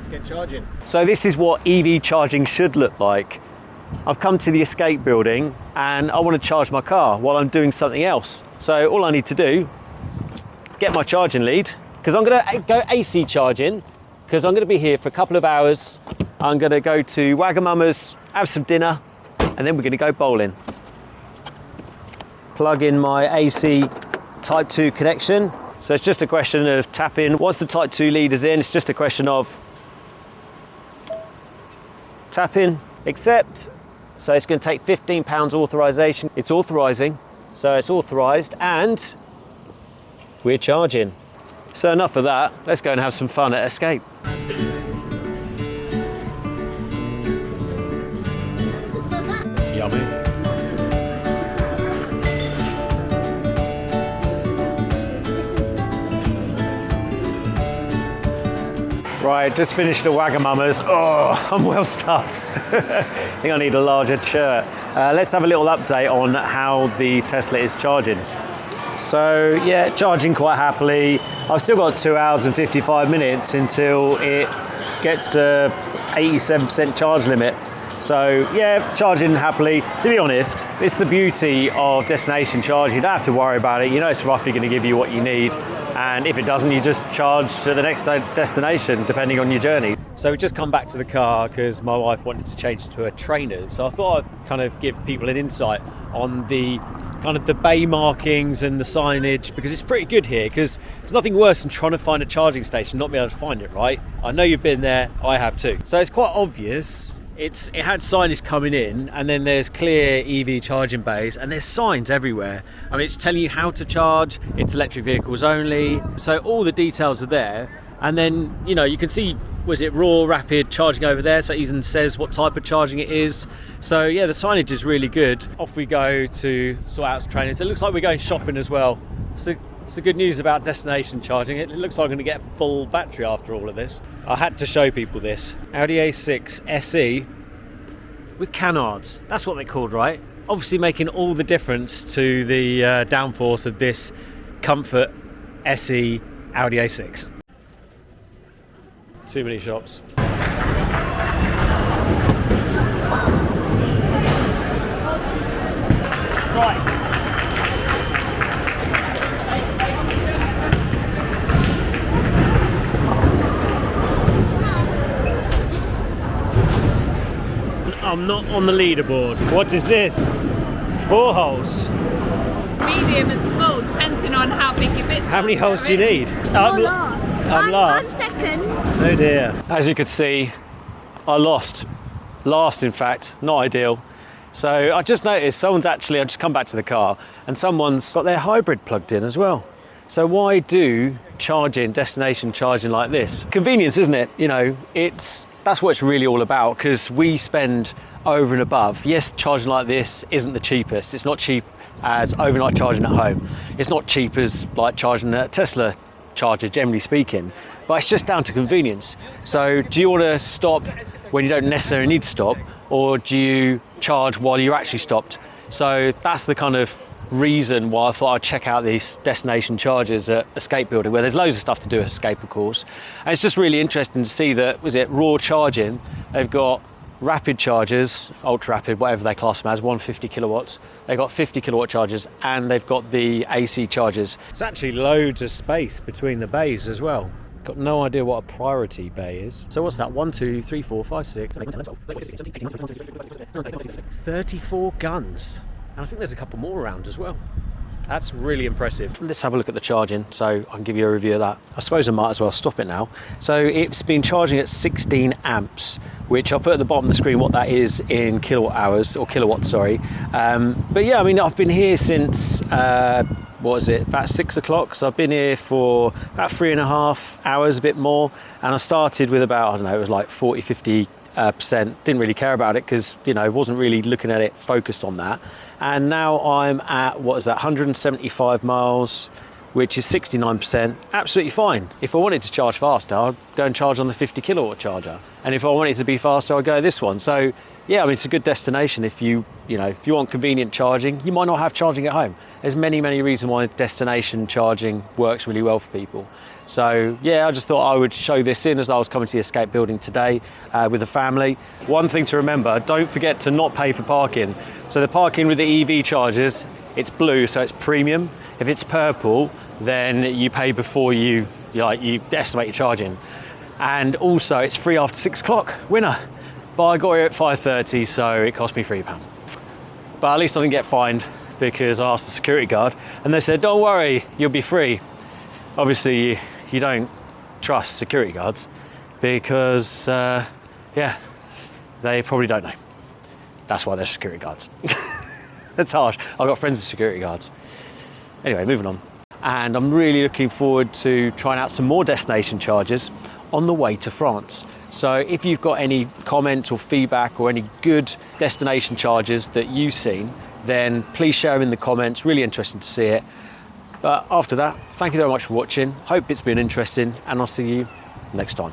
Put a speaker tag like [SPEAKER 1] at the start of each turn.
[SPEAKER 1] let's get charging.
[SPEAKER 2] So this is what EV charging should look like. I've come to the Escape building and I want to charge my car while I'm doing something else. So all I need to do, get my charging lead, because I'm going to go AC charging, because I'm going to be here for a couple of hours. I'm going to go to Wagamama's, have some dinner, and then we're going to go bowling. Plug in my AC Type 2 connection. So it's just a question of tapping. Once the Type 2 lead is in, it's just a question of tapping, accept. So it's going to take £15 authorization. It's authorizing, so it's authorized, and we're charging. So enough of that. Let's go and have some fun at Escape. Yummy. Right, just finished at Wagamama's. Oh, I'm well stuffed. I think I need a larger shirt. Let's have a little update on how the Tesla is charging. So yeah, charging quite happily. I've still got 2 hours and 55 minutes until it gets to 87% charge limit. So yeah, charging happily. To be honest, it's the beauty of destination charging. You don't have to worry about it. You know it's roughly going to give you what you need. And if it doesn't, you just charge to the next destination, depending on your journey. So we've just come back to the car because my wife wanted to change to a trainer. So I thought I'd kind of give people an insight on the kind of the bay markings and the signage, because it's pretty good here, because there's nothing worse than trying to find a charging station, not being able to find it, right? I know you've been there, I have too. So it's quite obvious. It had signage coming in, and then there's clear EV charging bays, and there's signs everywhere. I mean, it's telling you how to charge, it's electric vehicles only, so all the details are there. And then, you know, you can see, was it raw, rapid charging over there, so it even says what type of charging it is. So yeah, the signage is really good. Off we go to sort out some trainers. It looks like we're going shopping as well. So it's the good news about destination charging. It looks like I'm going to get a full battery after all of this. I had to show people this. Audi A6 SE with canards. That's what they're called, right? Obviously making all the difference to the downforce of this comfort SE Audi A6. Too many shops. Right. I'm not on the leaderboard. What is this? 4 holes.
[SPEAKER 3] Medium and small, depending on how big your bits are.
[SPEAKER 2] How many holes do you need? I'm last.
[SPEAKER 3] I'm second.
[SPEAKER 2] Oh dear. As you could see, I lost. Last, in fact. Not ideal. So I just noticed I've just come back to the car, and someone's got their hybrid plugged in as well. So why do destination charging like this? Convenience, isn't it? You know, that's what it's really all about, because we spend over and above. Yes, charging like this isn't the cheapest. It's not cheap as overnight charging at home. It's not cheap as like charging a Tesla charger, generally speaking, but it's just down to convenience. So do you want to stop when you don't necessarily need to stop, or do you charge while you're actually stopped? So that's the kind of reason why I thought I'd check out these destination chargers at Escape building, where there's loads of stuff to do at Escape, of course. And it's just really interesting to see that, raw charging. They've got rapid chargers, ultra rapid, whatever they class them as, 150 kilowatts. They've got 50 kilowatt chargers, and they've got the AC chargers. It's actually loads of space between the bays as well. Got no idea what a priority bay is. So what's that? 1, 2, 3, 4, 5, 6, 34 guns. And I think there's a couple more around as well. That's really impressive. Let's have a look at the charging so I can give you a review of that. I suppose I might as well stop it now. So it's been charging at 16 amps, which I'll put at the bottom of the screen what that is in kilowatt hours, or kilowatts, sorry. But yeah, I mean, I've been here since, about 6 o'clock. So I've been here for about 3.5 hours, a bit more. And I started with about, I don't know, it was like 40, 50%. Didn't really care about it because, you know, wasn't really looking at it, focused on that. And now I'm at, 175 miles, which is 69%. Absolutely fine. If I wanted to charge faster, I'd go and charge on the 50 kilowatt charger. And if I wanted to be faster, I'd go this one. So yeah, I mean, it's a good destination if you want convenient charging. You might not have charging at home. there's many reasons why destination charging works really well for people. So yeah, I just thought I would show this in as I was coming to the Escape building today with the family. One thing to remember, don't forget to not pay for parking. So the parking with the EV chargers, it's blue, so it's premium. If it's purple, then you pay before you estimate your charging. And also it's free after 6 o'clock, winner. But I got here at 5:30, so it cost me £3. But at least I didn't get fined, because I asked the security guard and they said, don't worry, you'll be free. Obviously you don't trust security guards because yeah, they probably don't know. That's why they're security guards. That's harsh. I've got friends as security guards. Anyway, moving on. And I'm really looking forward to trying out some more destination chargers on the way to France. So if you've got any comments or feedback or any good destination chargers that you've seen, then please share them in the comments. Really interesting to see it. But after that, thank you very much for watching. Hope it's been interesting, and I'll see you next time.